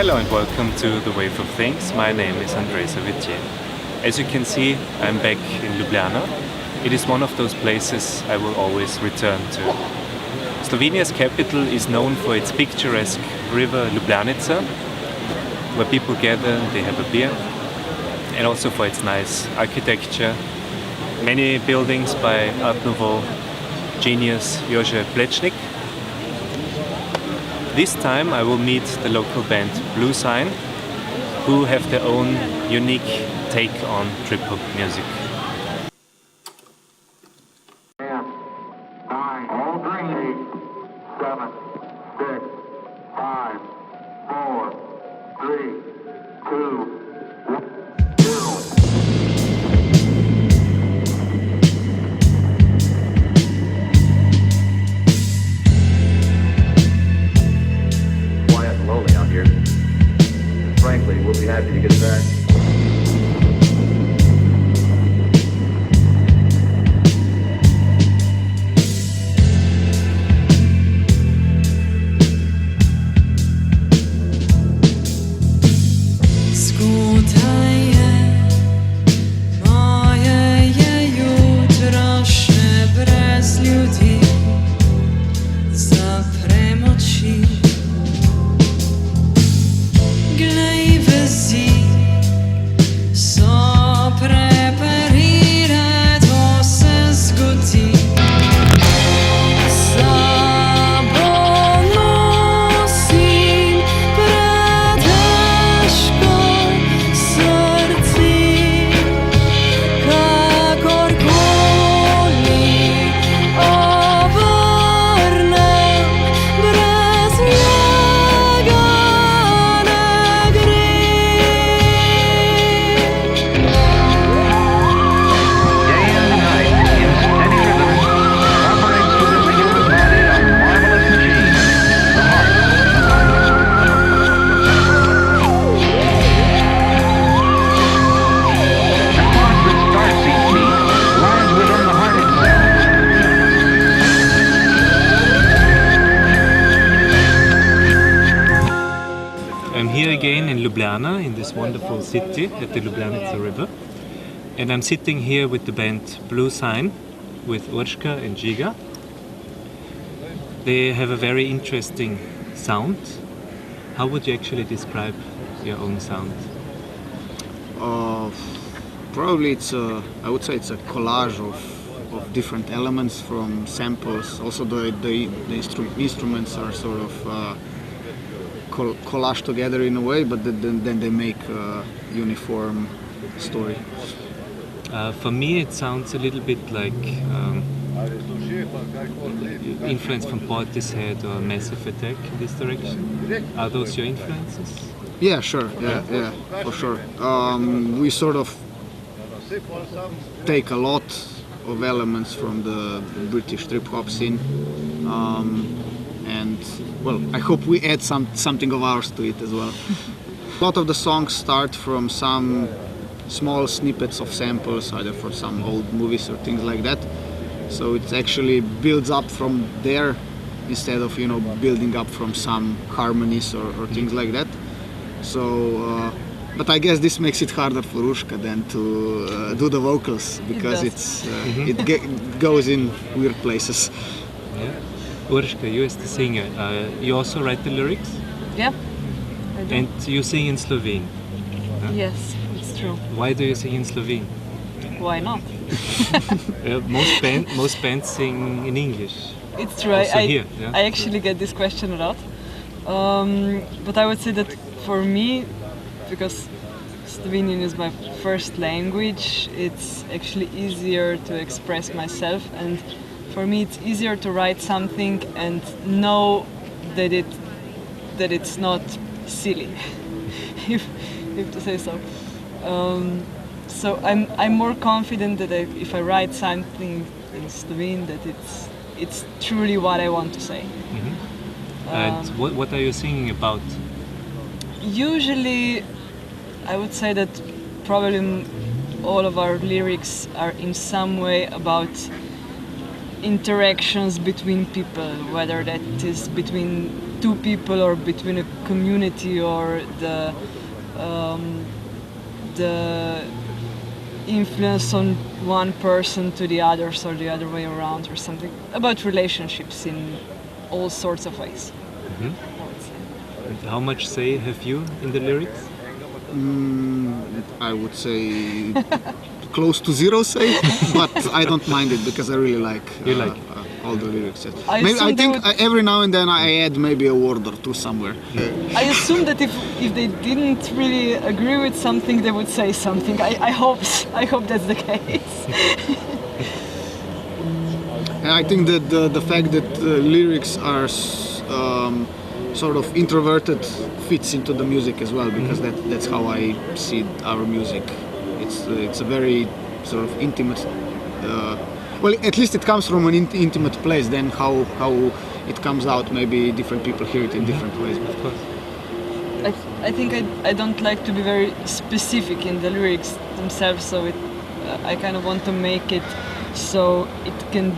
Hello and welcome to The Wave of Things. My name is Andrej Savitier. As you can see, I'm back in Ljubljana. It is one of those places I will always return to. Slovenia's capital is known for its picturesque river Ljubljanica, where people gather, they have a beer, and also for its nice architecture. Many buildings by Art Nouveau genius Jože Plečnik. This time I will meet the local band BLU.SINE, who have their own unique take on trip-hop music. 10, 9, all green, 7, 6, 5, 4, 3, 2, 1, 0. Lonely out here. Frankly, we'll be happy to get back. Again in Ljubljana, in this wonderful city at the Ljubljanica river, and I'm sitting here with the band BLU.SINE with Urška and Žiga. They have a very interesting sound. How would you actually describe your own sound? Probably I would say it's a collage of different elements from samples. Also the instruments are sort of collage together in a way, but then they make a uniform story. For me it sounds a little bit like influence from Portishead or Massive Attack in this direction. Are those your influences? Yeah, sure. Yeah, for sure. We sort of take a lot of elements from the British trip-hop scene. And well, I hope we add something of ours to it as well. A lot of the songs start from some small snippets of samples, either for some old movies or things like that. So it actually builds up from there instead of, building up from some harmonies or things like that. So, but I guess this makes it harder for Urška than to do the vocals, because it goes in weird places. Yeah. Urška, you as the singer, you also write the lyrics? Yeah, I do. And you sing in Slovene? Huh? Yes, it's true. Why do you sing in Slovene? Why not? Most bands sing in English. It's true. I actually get this question a lot. But I would say that for me, because Slovenian is my first language, it's actually easier to express myself, and for me it's easier to write something and know that it's not silly, if to say so. So I'm more confident that if I write something in Slovene, that it's truly what I want to say. Mm-hmm. And what are you singing about? Usually, I would say that probably all of our lyrics are in some way about interactions between people, whether that is between two people or between a community, or the influence on one person to the others or the other way around, or something about relationships in all sorts of ways. I would say. And how much say have you in the lyrics? I would say close to zero, say, but I don't mind it because I really like, You like all the lyrics. Yes. I Maybe, assume I they think would- every now and then I add maybe a word or two somewhere. I assume that if they didn't really agree with something, they would say something. I hope that's the case. And I think that the fact that lyrics are sort of introverted fits into the music as well, because that's how I see our music. It's a very sort of intimate. Well, at least it comes from an intimate place. Then how it comes out, maybe different people hear it in different ways. Of course. I think I don't like to be very specific in the lyrics themselves, so I kind of want to make it so it can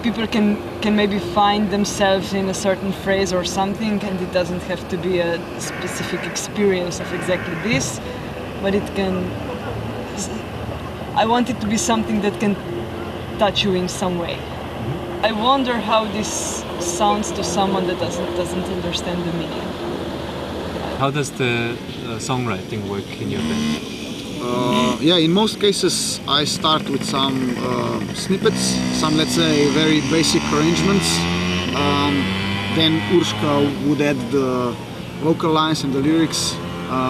people can maybe find themselves in a certain phrase or something, and it doesn't have to be a specific experience of exactly this, but it can. I want it to be something that can touch you in some way. I wonder how this sounds to someone that doesn't understand the meaning. How does the songwriting work in your band? Yeah, in most cases I start with some snippets, some, let's say, very basic arrangements. Then Urshka would add the vocal lines and the lyrics.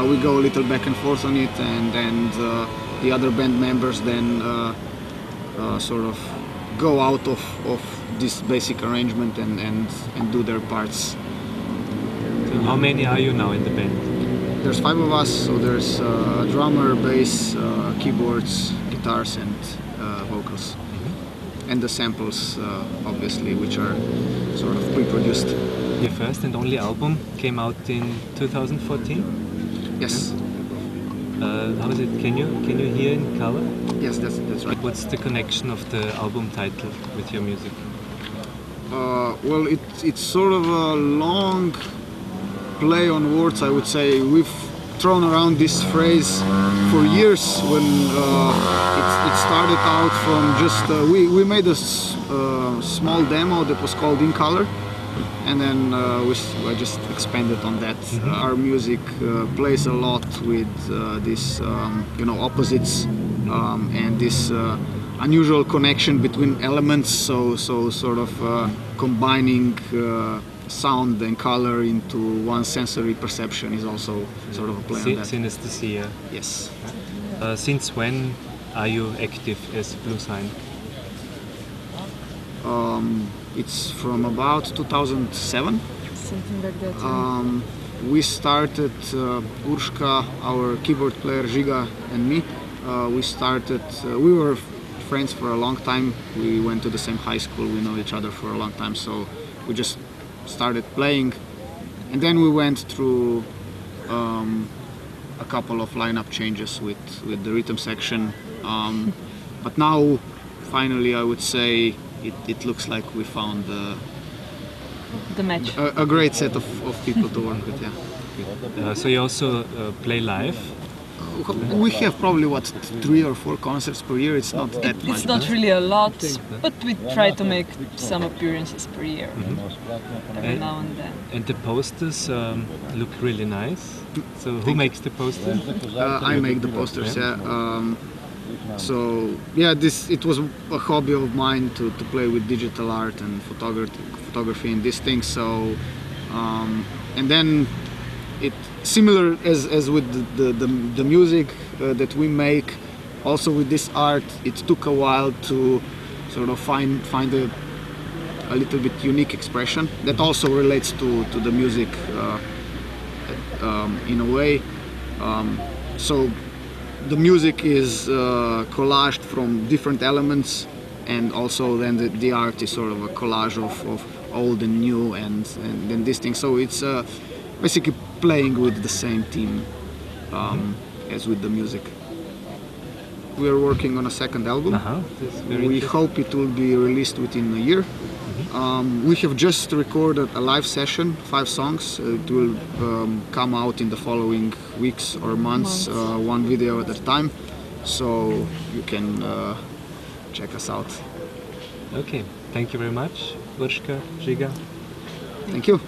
We go a little back and forth on it, and the other band members then sort of go out of this basic arrangement and do their parts. So how many are you now in the band? There's 5 of us, so there's drummer, bass, keyboards, guitars, and vocals. And the samples, obviously, which are sort of pre-produced. Your first and only album came out in 2014. Yes, How is it? Can you hear in color? yes, that's right. What's the connection of the album title with your music? Well, it's sort of a long play on words, I would say. We've thrown around this phrase for years. When it started out from just we made a small demo that was called In Color, and then I just expanded on that. Our music plays a lot with this opposites and this unusual connection between elements, so sort of combining sound and color into one sensory perception is also sort of a play on that. Synesthesia. Yes. Since when are you active as BLU.SINE? It's from about 2007. Something like that. We started, Urshka, our keyboard player, Žiga, and me. We were friends for a long time. We went to the same high school. We know each other for a long time, so we just started playing. And then we went through a couple of lineup changes with the rhythm section. But now, finally, I would say it looks like we found The match. a great set of people to work with. Yeah. So you also play live? We have probably 3 or 4 concerts per year. It's not that much. It's not really a lot, but we try to make some appearances per year, every now and then. And the posters look really nice. So who makes the posters? I make the posters. Yeah. So yeah, it was a hobby of mine to play with digital art and photography and these things. So and then it similar as with the music that we make. Also with this art, it took a while to sort of find a little bit unique expression that also relates to the music in a way. So the music is collaged from different elements, and also then the art is sort of a collage of old and new and then this thing. So it's basically playing with the same theme as with the music. we are working on a second album. That's very We interesting. hope it will be released within a year. We have just recorded a live session, 5 songs. It will come out in the following weeks or months, one video at a time. So you can check us out. Okay, thank you very much, Urška, Žiga. Thank you.